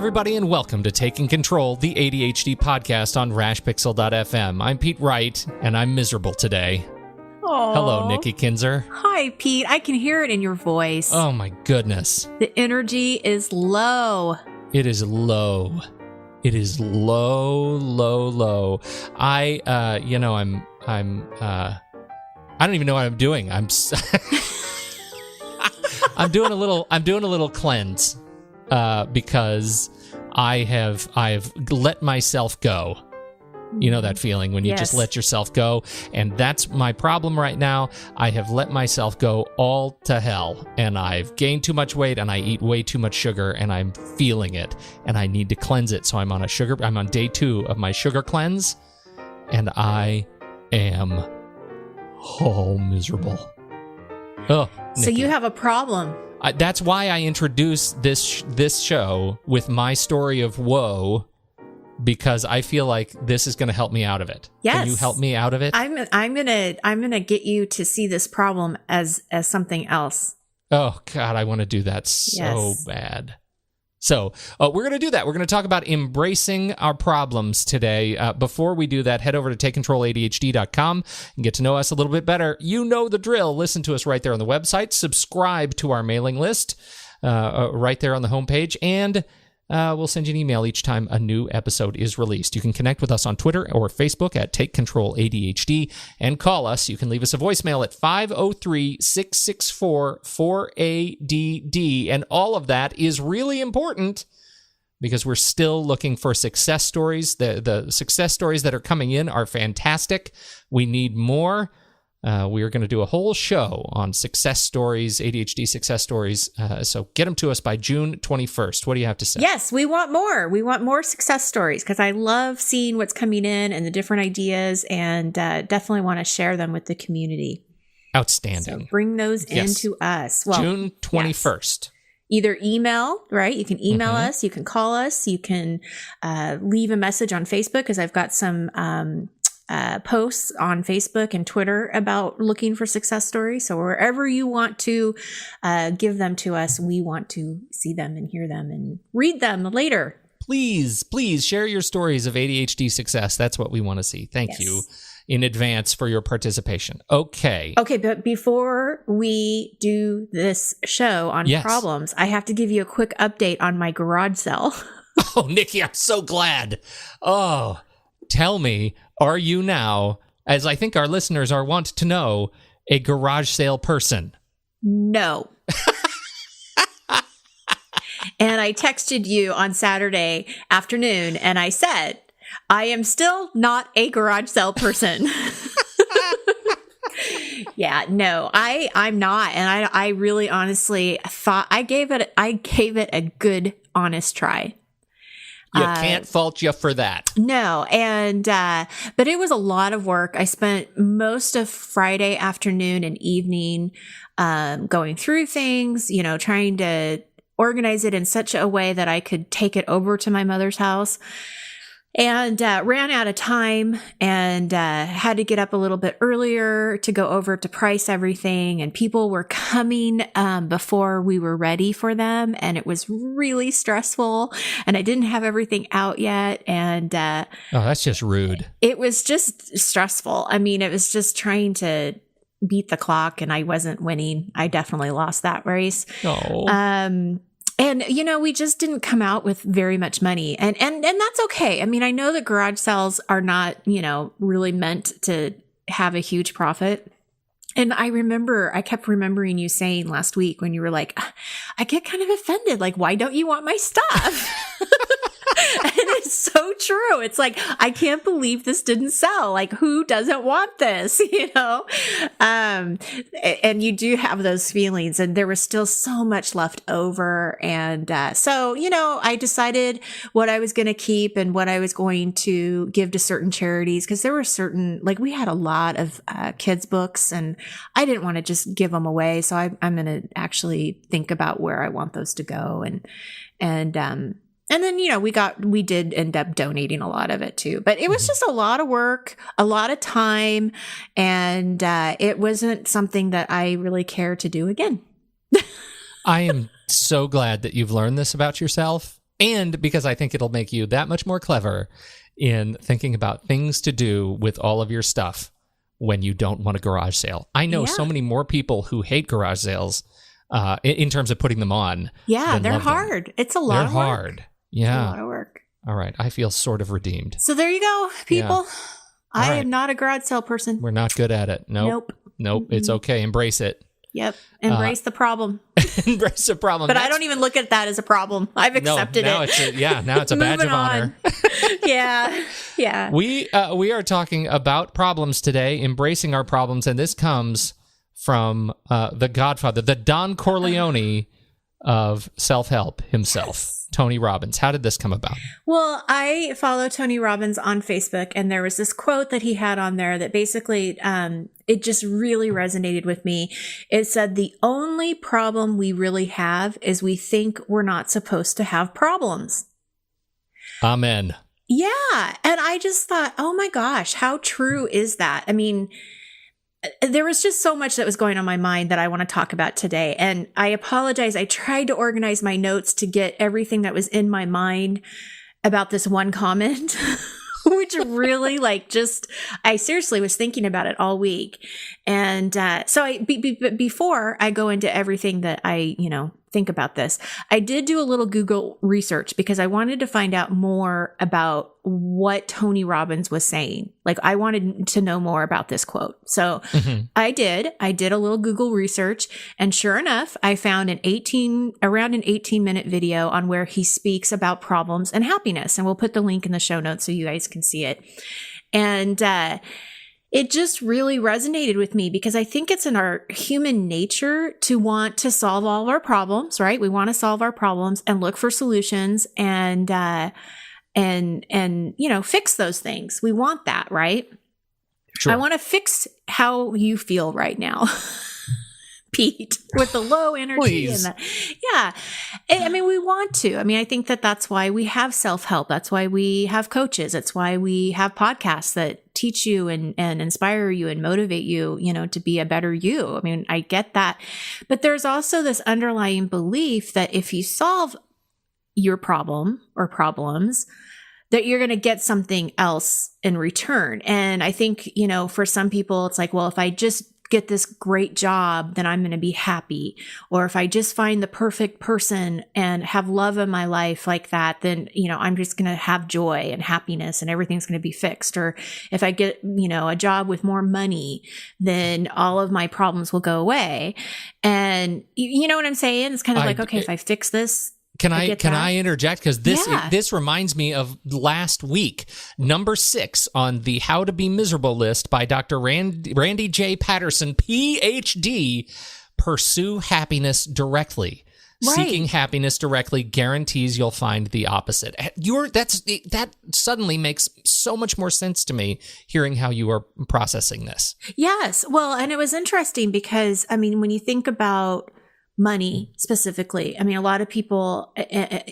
everybody, and welcome to Taking Control, the ADHD podcast on rashpixel.fm. I'm Pete Wright, and I'm miserable today. Aww. Hello, Nikki Kinzer. Hi, Pete. I can hear it in your voice. Oh, my goodness. The energy is low. It is low. It is low. I don't even know what I'm doing. I'm doing a little cleanse because I've let myself go. You know that feeling when you just let yourself go, and that's my problem right now. I have let myself go all to hell, and I've gained too much weight, and I eat way too much sugar, and I'm feeling it, and I need to cleanse it. So I'm on day 2 of my sugar cleanse, and I am miserable. Oh, Nikki. So you have a problem. That's why I introduced this show with my story of woe, because I feel like this is going to help me out of it. Yes. Can you help me out of it? I'm gonna get you to see this problem as something else. Oh God, I want to do that so bad. So we're going to do that. We're going to talk about embracing our problems today. Before we do that, head over to takecontroladhd.com and get to know us a little bit better. You know the drill. Listen to us right there on the website. Subscribe to our mailing list right there on the homepage. And we'll send you an email each time a new episode is released. You can connect with us on Twitter or Facebook at Take Control ADHD and call us. You can leave us a voicemail at 503-664-4ADD. And all of that is really important because we're still looking for success stories. The success stories that are coming in are fantastic. We need more. We are going to do a whole show on success stories, ADHD success stories. So get them to us by June 21st. What do you have to say? Yes, we want more. We want more success stories because I love seeing what's coming in and the different ideas, and definitely want to share them with the community. Outstanding. So bring those into us. Well, June 21st. Yes. Either email, right? You can email us. You can call us. You can leave a message on Facebook because I've got some posts on Facebook and Twitter about looking for success stories. So wherever you want to give them to us, we want to see them and hear them and read them later. Please share your stories of ADHD success. That's what we want to see. Thank you in advance for your participation. Okay, but before we do this show on problems, I have to give you a quick update on my garage sale. Oh, Nikki, I'm so glad. Oh, tell me, are you now, as I think our listeners are want to know, a garage sale person? No. And I texted you on Saturday afternoon and I said, I am still not a garage sale person. Yeah, no, I'm not. And I really honestly thought I gave it a good, honest try. You can't fault you for that. No. And, but it was a lot of work. I spent most of Friday afternoon and evening, going through things, trying to organize it in such a way that I could take it over to my mother's house. And ran out of time and had to get up a little bit earlier to go over to price everything. And people were coming before we were ready for them. And it was really stressful. And I didn't have everything out yet. And oh, that's just rude. It was just stressful. I mean, it was just trying to beat the clock and I wasn't winning. I definitely lost that race. Oh. And, we just didn't come out with very much money. And that's okay. I mean, I know that garage sales are not, really meant to have a huge profit. And I kept remembering you saying last week when you were like, I get kind of offended. Like, why don't you want my stuff? And it's so true. It's like, I can't believe this didn't sell. Like, who doesn't want this, and you do have those feelings, and there was still so much left over. And so, I decided what I was going to keep and what I was going to give to certain charities, because there were certain, like, we had a lot of kids' books, and I didn't want to just give them away. So I'm going to actually think about where I want those to go. And then, we did end up donating a lot of it too, but it was just a lot of work, a lot of time. And it wasn't something that I really care to do again. I am so glad that you've learned this about yourself. And because I think it'll make you that much more clever in thinking about things to do with all of your stuff when you don't want a garage sale. I know so many more people who hate garage sales in terms of putting them on. Yeah, they're hard. It's a lot of work. They're hard. Yeah. It's a lot of work. All right. I feel sort of redeemed. So there you go, people. Yeah. I am not a garage sale person. We're not good at it. Nope. Mm-hmm. It's okay. Embrace it. Yep. Embrace the problem. Embrace the problem. But I don't even look at that as a problem. I've accepted now it. Now it's a badge of honor. Yeah. We are talking about problems today, embracing our problems, and this comes from the Godfather, the Don Corleone of self-help himself. Tony Robbins. How did this come about? Well, I follow Tony Robbins on Facebook, and there was this quote that he had on there that basically, it just really resonated with me. It said, the only problem we really have is we think we're not supposed to have problems. Amen. Yeah. And I just thought, oh my gosh, how true is that? I mean, there was just so much that was going on in my mind that I want to talk about today. And I apologize. I tried to organize my notes to get everything that was in my mind about this one comment, which really I seriously was thinking about it all week. And so before I go into everything that I, think about this, I did do a little Google research because I wanted to find out more about what Tony Robbins was saying. Like, I wanted to know more about this quote. So I did a little Google research, and sure enough, I found around an 18-minute video on where he speaks about problems and happiness. And we'll put the link in the show notes so you guys can see it. And, it just really resonated with me because I think it's in our human nature to want to solve all of our problems, right? We want to solve our problems and look for solutions and fix those things. We want that, right? Sure. I want to fix how you feel right now, Pete, with the low energy. Please. I mean, we want to. I mean, I think that's why we have self-help. That's why we have coaches. It's why we have podcasts that teach you and inspire you and motivate you, to be a better you. I mean, I get that. But there's also this underlying belief that if you solve your problem or problems, that you're going to get something else in return. And I think, for some people, it's like, well, if I just get this great job, then I'm going to be happy. Or if I just find the perfect person and have love in my life like that, then, I'm just going to have joy and happiness and everything's going to be fixed. Or if I get, a job with more money, then all of my problems will go away. And you know what I'm saying? It's kind of like, okay, if I fix this, Can I interject? Because this reminds me of last week, number 6 on the How to Be Miserable list by Dr. Randy J. Patterson, PhD. Pursue happiness directly. Right. Seeking happiness directly guarantees you'll find the opposite. That suddenly makes so much more sense to me hearing how you are processing this. Yes. Well, and it was interesting because, I mean, when you think about money specifically, I mean, a lot of people,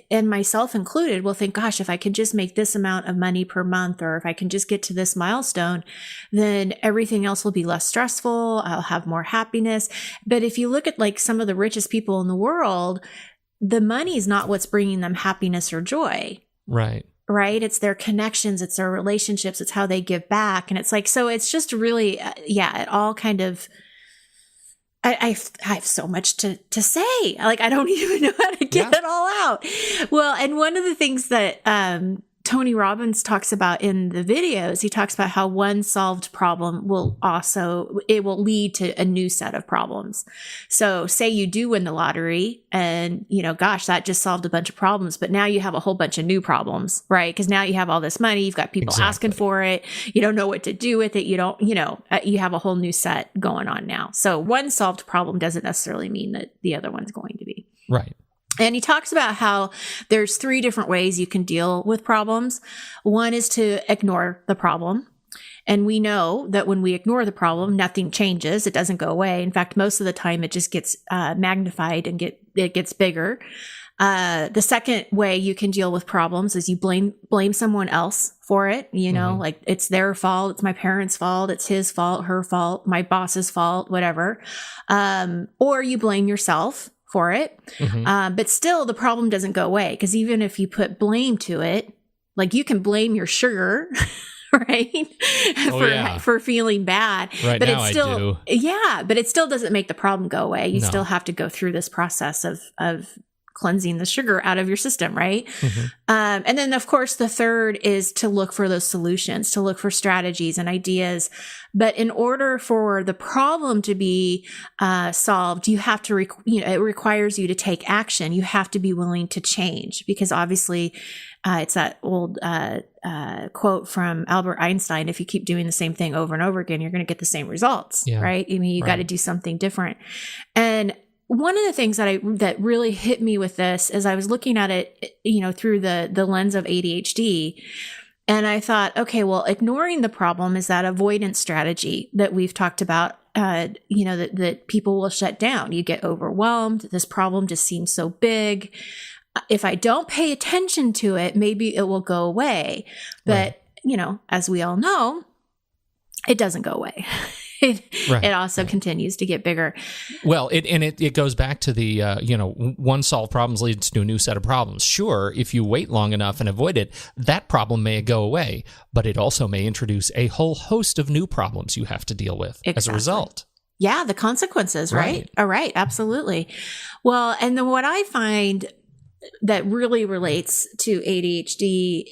and myself included, will think, gosh, if I could just make this amount of money per month, or if I can just get to this milestone, then everything else will be less stressful. I'll have more happiness. But if you look at like some of the richest people in the world, the money is not what's bringing them happiness or joy. Right. It's their connections, it's their relationships, it's how they give back. And it's like, so it's just really, it all kind of, I have so much to say. Like, I don't even know how to get it all out. Well, and one of the things that Tony Robbins talks about in the videos, he talks about how one solved problem will lead to a new set of problems. So say you do win the lottery and, gosh, that just solved a bunch of problems, but now you have a whole bunch of new problems, right? Because now you have all this money, you've got people asking for it, you don't know what to do with it, you have a whole new set going on now. So one solved problem doesn't necessarily mean that the other one's going to be. Right. And he talks about how there's 3 different ways you can deal with problems. One is to ignore the problem. And we know that when we ignore the problem, nothing changes. It doesn't go away. In fact, most of the time it just gets magnified and it gets bigger. The second way you can deal with problems is you blame someone else for it. Like it's their fault. It's my parents' fault. It's his fault, her fault, my boss's fault, whatever. Or you blame yourself for it. But still the problem doesn't go away, because even if you put blame to it, like you can blame your sugar, right? For feeling bad. Right but now it's still, I do. Yeah, but it still doesn't make the problem go away. You still have to go through this process of cleansing the sugar out of your system, right? And then, of course, the third is to look for those solutions, to look for strategies and ideas. But in order for the problem to be solved, you have to, it requires you to take action. You have to be willing to change, because obviously, it's that old quote from Albert Einstein: if you keep doing the same thing over and over again, you're going to get the same results, right? I mean, you got to do something different. And one of the things that really hit me with this is I was looking at it, through the lens of ADHD. And I thought, okay, well, ignoring the problem is that avoidance strategy that we've talked about, that people will shut down. You get overwhelmed. This problem just seems so big. If I don't pay attention to it, maybe it will go away. But, as we all know, it doesn't go away. It also continues to get bigger. Well, it goes back to the, one solved problems leads to a new set of problems. Sure, if you wait long enough and avoid it, that problem may go away, but it also may introduce a whole host of new problems you have to deal with as a result. Yeah, the consequences, right? All right, absolutely. Well, and then what I find that really relates to ADHD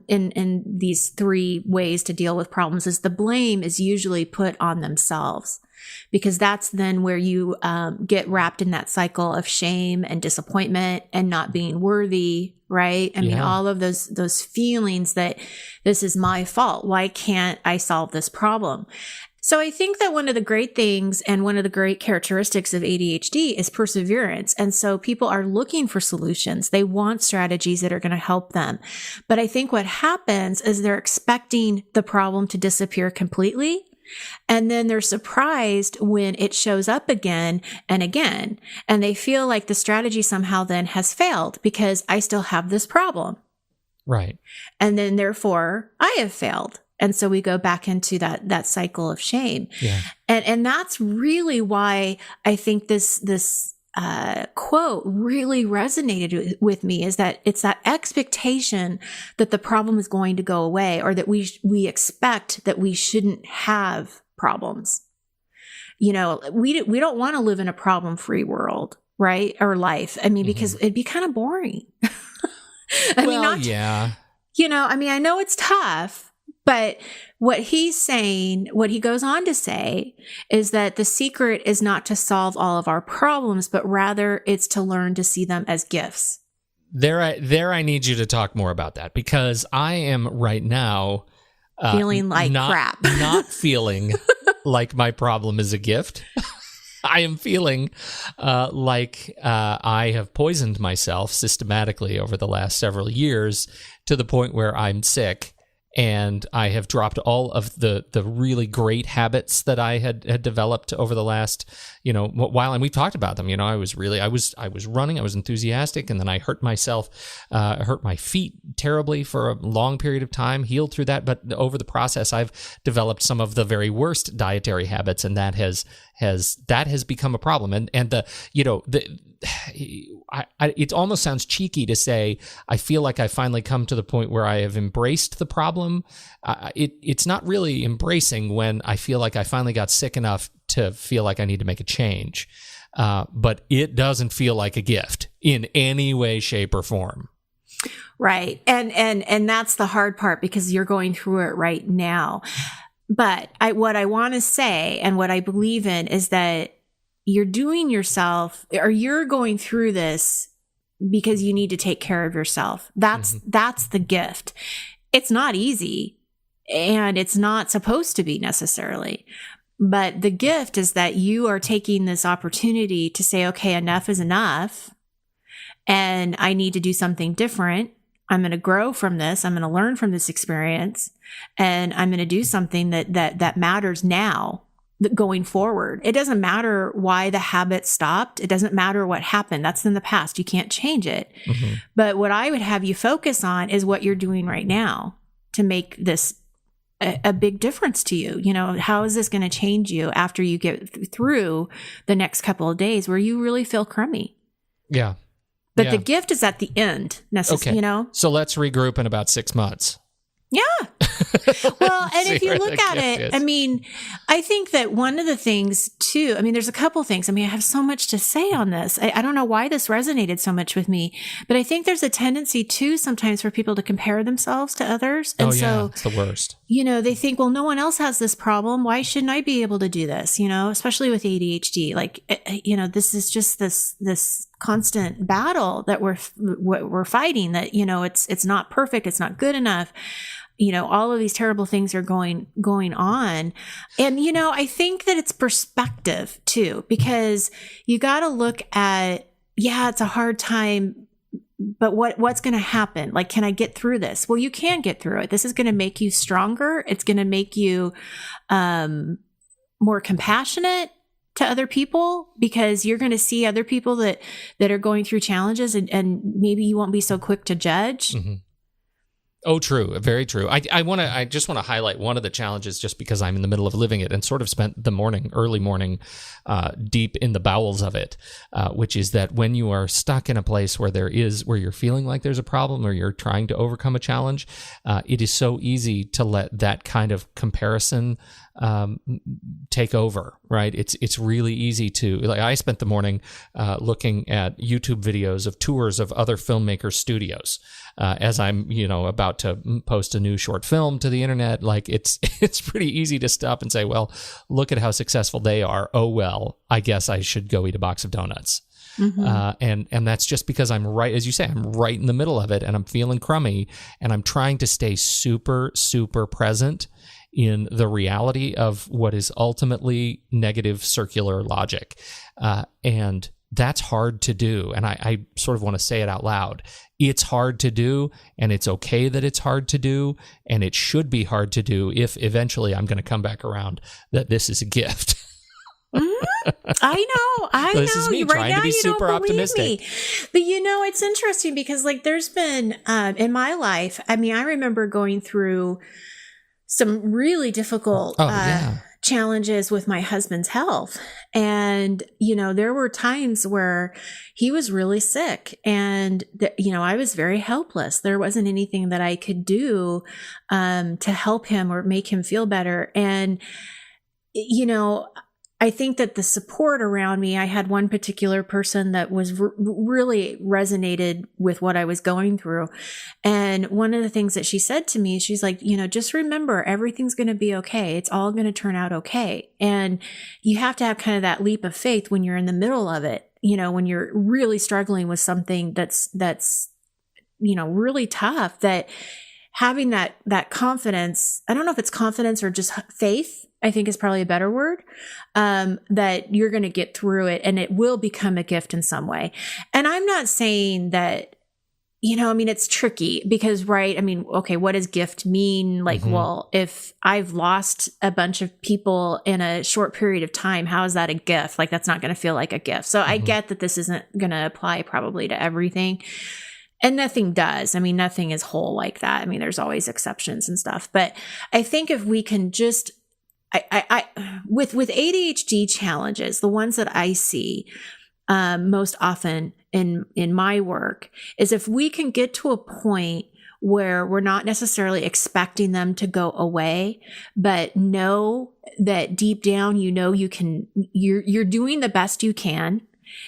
in these three ways to deal with problems is the blame is usually put on themselves, because that's then where you get wrapped in that cycle of shame and disappointment and not being worthy, right? I mean, all of those feelings that this is my fault. Why can't I solve this problem? So I think that one of the great things and one of the great characteristics of ADHD is perseverance. And so people are looking for solutions. They want strategies that are going to help them. But I think what happens is they're expecting the problem to disappear completely. And then they're surprised when it shows up again and again. And they feel like the strategy somehow then has failed because I still have this problem. Right. And then therefore I have failed. And so we go back into that cycle of shame. Yeah. And that's really why I think this quote really resonated with me, is that it's that expectation that the problem is going to go away, or that we expect that we shouldn't have problems. We don't want to live in a problem-free world, right? Or life. I mean, because it'd be kind of boring. I know it's tough. But what he's saying, what he goes on to say, is that the secret is not to solve all of our problems, but rather it's to learn to see them as gifts. There I need you to talk more about that, because I am right now feeling like crap. Not feeling like my problem is a gift. I am feeling like I have poisoned myself systematically over the last several years, to the point where I'm sick. And I have dropped all of the really great habits that I had developed over the last, while, and we've talked about them. I was running, I was enthusiastic, and then I hurt myself, hurt my feet terribly for a long period of time, healed through that. But over the process, I've developed some of the very worst dietary habits, and that has become a problem. And it almost sounds cheeky to say I feel like I finally come to the point where I have embraced the problem. It's not really embracing when I feel like I finally got sick enough to feel like I need to make a change. But it doesn't feel like a gift in any way, shape, or form. Right. And that's the hard part, because you're going through it right now. But what I want to say, and what I believe in, is that you're doing yourself, or you're going through this because you need to take care of yourself. That's the gift. It's not easy, and it's not supposed to be necessarily. But the gift is that you are taking this opportunity to say, okay, enough is enough, and I need to do something different. I'm going to grow from this. I'm going to learn from this experience, and I'm going to do something that matters now. Going forward, it doesn't matter why the habit stopped. It doesn't matter what happened. That's in the past. You can't change it. But what I would have you focus on is what you're doing right now to make this a big difference to you. How is this going to change you after you get through the next couple of days where you really feel crummy? Yeah. But the gift is at the end, Okay. So let's regroup in about 6 months. Yeah. Well, and if you look at it, I mean, I think that one of the things too, I mean, there's a couple things. I mean, I have so much to say on this. I don't know why this resonated so much with me, but I think there's a tendency too sometimes for people to compare themselves to others. And so it's the worst. They think, well, no one else has this problem. Why shouldn't I be able to do this? Especially with ADHD, like, this is just this constant battle that we're fighting, that, it's not perfect. It's not good enough. All of these terrible things are going on. And, I think that it's perspective too, because you got to look at, it's a hard time, but what's going to happen? Like, can I get through this? Well, you can get through it. This is going to make you stronger. It's going to make you, more compassionate to other people, because you're going to see other people that are going through challenges, and maybe you won't be so quick to judge. Mm-hmm. Oh, true. Very true. I just want to highlight one of the challenges, just because I'm in the middle of living it and sort of spent the early morning, deep in the bowels of it, which is that when you are stuck in a place where you're feeling like there's a problem, or you're trying to overcome a challenge, it is so easy to let that kind of comparison take over, right? It's really easy to, like, I spent the morning looking at YouTube videos of tours of other filmmakers' studios, as I'm, about to post a new short film to the internet. Like, it's pretty easy to stop and say, well, look at how successful they are. Oh, well, I guess I should go eat a box of donuts. Mm-hmm. And that's just because I'm right, as you say, I'm right in the middle of it, and I'm feeling crummy, and I'm trying to stay super, super present in the reality of what is ultimately negative circular logic. And that's hard to do. And I sort of want to say it out loud. It's hard to do, and it's okay that it's hard to do, and it should be hard to do if eventually I'm going to come back around that this is a gift. I know. This is me trying to be super optimistic. But it's interesting because, like, there's been in my life, I mean, I remember going through some really difficult challenges with my husband's health. And, there were times where he was really sick, and, I was very helpless. There wasn't anything that I could do to help him or make him feel better. And, I think that the support around me, I had one particular person that was really resonated with what I was going through. And one of the things that she said to me, she's like, just remember, everything's going to be okay. It's all going to turn out okay. And you have to have kind of that leap of faith when you're in the middle of it, when you're really struggling with something that's, really tough, that having that confidence, I don't know if it's confidence or just faith, I think is probably a better word, that you're going to get through it, and it will become a gift in some way. And I'm not saying that, it's tricky because, right? I mean, okay, what does gift mean? Like, well, if I've lost a bunch of people in a short period of time, how is that a gift? Like, that's not going to feel like a gift. So I get that this isn't going to apply probably to everything. And nothing does. I mean, nothing is whole like that. I mean, there's always exceptions and stuff. But I think if we can just, with ADHD challenges, the ones that I see most often in my work, is if we can get to a point where we're not necessarily expecting them to go away, but know that deep down, you're doing the best you can.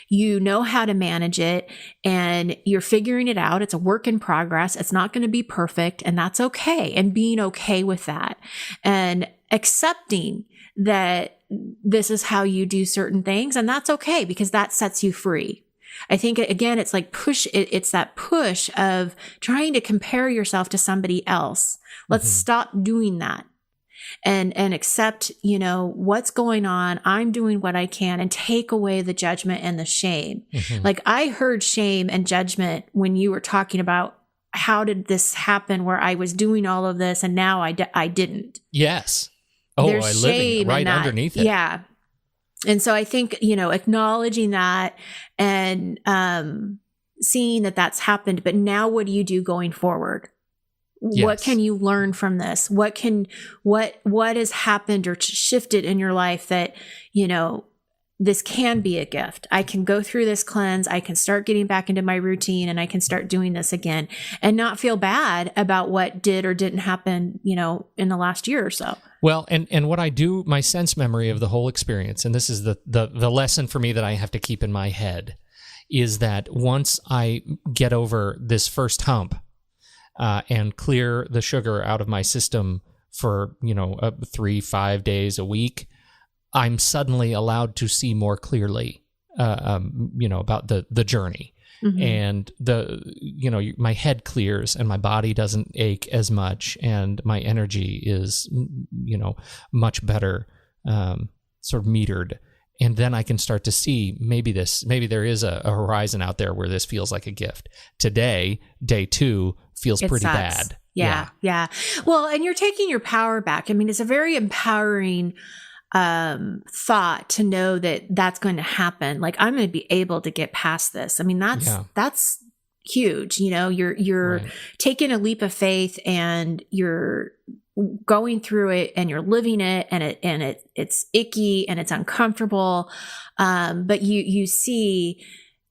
You know how to manage it, and you're figuring it out. It's a work in progress. It's not going to be perfect, and that's okay. And being okay with that, and accepting that this is how you do certain things, and that's okay, because that sets you free. I think, again, it's like it's that push of trying to compare yourself to somebody else. Let's stop doing that. And accept, what's going on. I'm doing what I can, and take away the judgment and the shame. Like, I heard shame and judgment when you were talking about how did this happen where I was doing all of this and now I didn't. Yes. Oh, There's I living right underneath it. Yeah. And so I think, acknowledging that and seeing that that's happened, but now what do you do going forward? Yes. What can you learn from this? What has happened or shifted in your life that, this can be a gift. I can go through this cleanse. I can start getting back into my routine, and I can start doing this again and not feel bad about what did or didn't happen, in the last year or so. Well, and what I do, my sense memory of the whole experience, and this is the lesson for me that I have to keep in my head, is that once I get over this first hump and clear the sugar out of my system for, 3-5 days a week, I'm suddenly allowed to see more clearly, about the journey. Mm-hmm. And my head clears and my body doesn't ache as much, and my energy is, much better, sort of metered. And then I can start to see maybe there is a horizon out there where this feels like a gift. Today, day 2 feels pretty bad. Yeah. Well, and you're taking your power back. I mean, it's a very empowering thought to know that that's going to happen. Like, I'm going to be able to get past this. I mean, that's huge. You're right. Taking a leap of faith, and you're going through it, and you're living it, and it's icky and it's uncomfortable. But you see,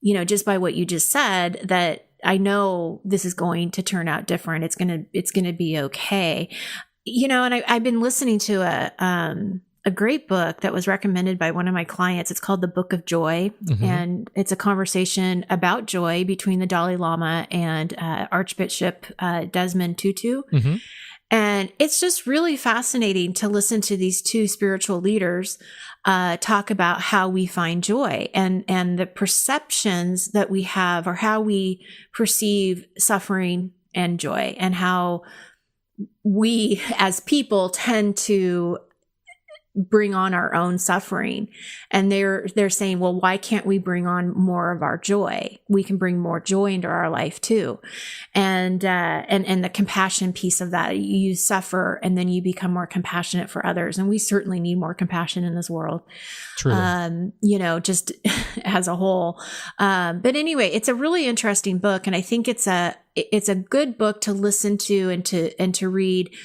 just by what you just said, that I know this is going to turn out different. It's going to be okay. And I've been listening to a great book that was recommended by one of my clients. It's called The Book of Joy. Mm-hmm. And it's a conversation about joy between the Dalai Lama and Archbishop Desmond Tutu. Mm-hmm. And it's just really fascinating to listen to these two spiritual leaders talk about how we find joy and the perceptions that we have, or how we perceive suffering and joy, and how we as people tend to bring on our own suffering. And they're saying, well, why can't we bring on more of our joy? We can bring more joy into our life too. And the compassion piece of that, you suffer and then you become more compassionate for others. And we certainly need more compassion in this world. Truly. Just as a whole. But anyway, it's a really interesting book. And I think it's a good book to listen to and to read.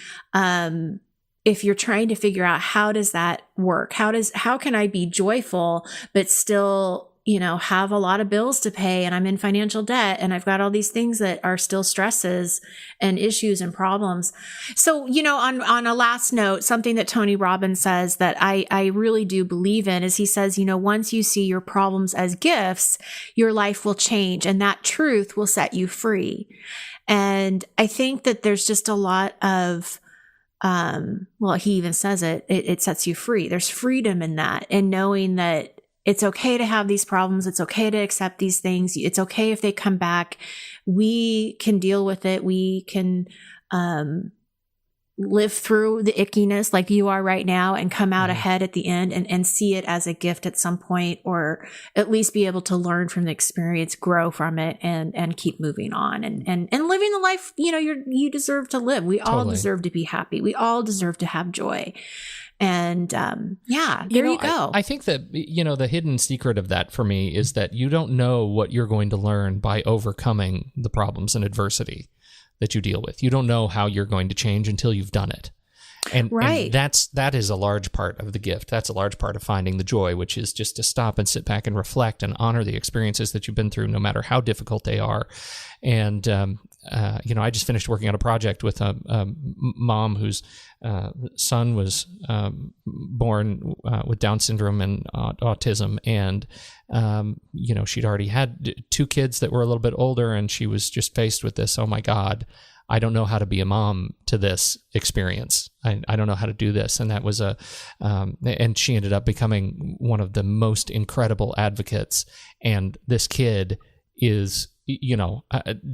If you're trying to figure out, how does that work? How can I be joyful, but still, have a lot of bills to pay, and I'm in financial debt, and I've got all these things that are still stresses and issues and problems. So, on a last note, something that Tony Robbins says that I really do believe in is, he says, once you see your problems as gifts, your life will change, and that truth will set you free. And I think that there's just a lot of, he even says it sets you free. There's freedom in that, and knowing that it's okay to have these problems. It's okay to accept these things. It's okay if they come back. We can deal with it. We can, live through the ickiness like you are right now, and come out ahead at the end, and see it as a gift at some point, or at least be able to learn from the experience, grow from it, and keep moving on and living the life, you deserve to live. We all deserve to be happy. We all deserve to have joy. And there you go. I think that, the hidden secret of that for me is that you don't know what you're going to learn by overcoming the problems and adversity that you deal with. You don't know how you're going to change until you've done it. And that is a large part of the gift. That's a large part of finding the joy, which is just to stop and sit back and reflect and honor the experiences that you've been through, no matter how difficult they are. And, I just finished working on a project with a mom whose son was born with Down syndrome and autism. And, she'd already had 2 kids that were a little bit older, and she was just faced with this, oh my God, I don't know how to be a mom to this experience. I don't know how to do this. And that was and she ended up becoming one of the most incredible advocates. And this kid is,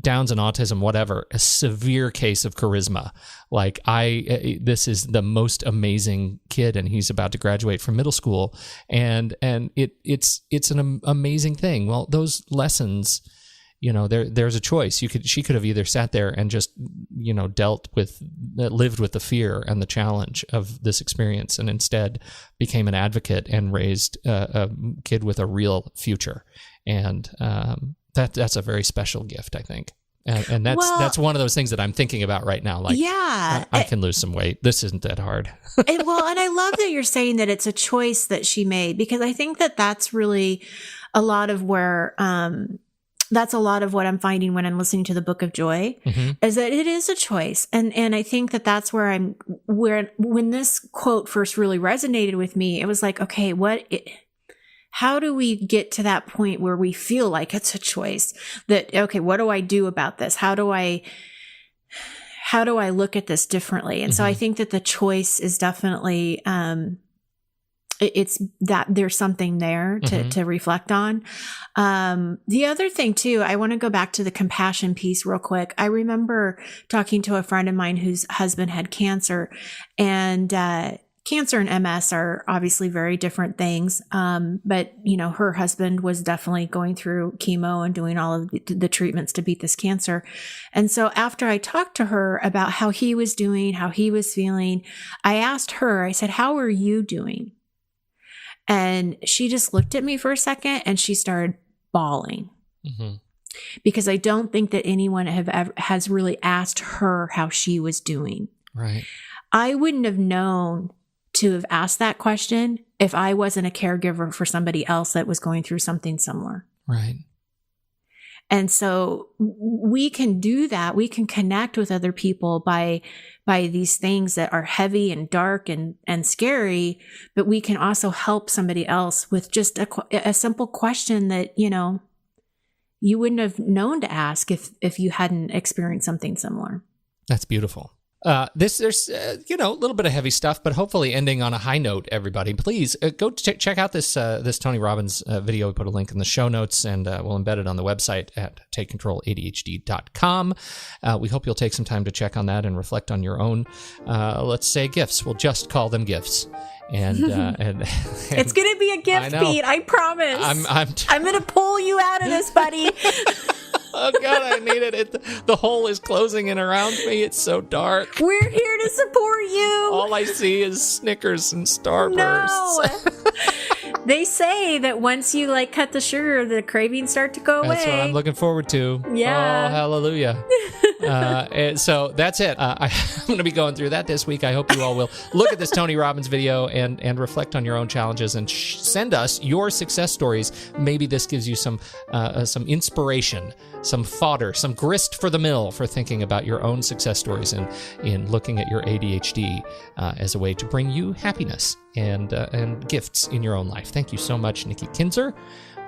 Downs and autism, whatever, a severe case of charisma. Like this is the most amazing kid, and he's about to graduate from middle school. And it's an amazing thing. Well, those lessons, there's a choice. She could have either sat there and just, lived with the fear and the challenge of this experience, and instead became an advocate and raised a kid with a real future. And that's a very special gift, I think. And that's one of those things that I'm thinking about right now. Like, yeah, I can lose some weight. This isn't that hard. and I love that you're saying that it's a choice that she made, because I think that that's really a lot of where, that's a lot of what I'm finding when I'm listening to the Book of Joy, is that it is a choice. And I think that that's where when this quote first really resonated with me, it was like, okay, how do we get to that point where we feel like it's a choice that, okay, what do I do about this? How do I look at this differently? And so I think that the choice is definitely, it's that there's something there to reflect on. The other thing too, I want to go back to the compassion piece real quick. I remember talking to a friend of mine whose husband had cancer, and, cancer and MS are obviously very different things. But her husband was definitely going through chemo and doing all of the treatments to beat this cancer. And so after I talked to her about how he was doing, how he was feeling, I asked her, I said, "How are you doing?" And she just looked at me for a second and she started bawling. Because I don't think that anyone has really asked her how she was doing. Right. I wouldn't have known to have asked that question if I wasn't a caregiver for somebody else that was going through something similar. Right. And so we can do that. We can connect with other people by these things that are heavy and dark and scary, but we can also help somebody else with just a simple question that, you wouldn't have known to ask if you hadn't experienced something similar. That's beautiful. There's a little bit of heavy stuff, but hopefully ending on a high note, everybody. Please go check out this Tony Robbins video. We put a link in the show notes, and we'll embed it on the website at takecontroladhd.com. We hope you'll take some time to check on that and reflect on your own, let's say, gifts. We'll just call them gifts. And it's going to be a gift, Pete. I promise. I'm going to pull you out of this, buddy. Oh, God, I need it. The hole is closing in around me. It's so dark. We're here to support you. All I see is Snickers and Starbursts. No. They say that once you cut the sugar, the cravings start to go away. That's what I'm looking forward to. Yeah. Oh, hallelujah. So that's it. I'm going to be going through that this week. I hope you all will look at this Tony Robbins video and reflect on your own challenges and send us your success stories. Maybe this gives you some inspiration, some fodder, some grist for the mill for thinking about your own success stories and in looking at your ADHD as a way to bring you happiness and gifts in your own life. Thank you so much, Nikki Kinzer.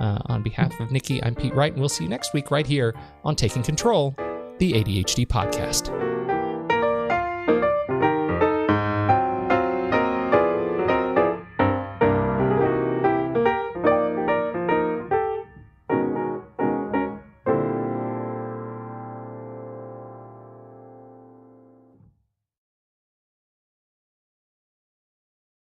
On behalf of Nikki, I'm Pete Wright, and we'll see you next week right here on Taking Control, the ADHD podcast.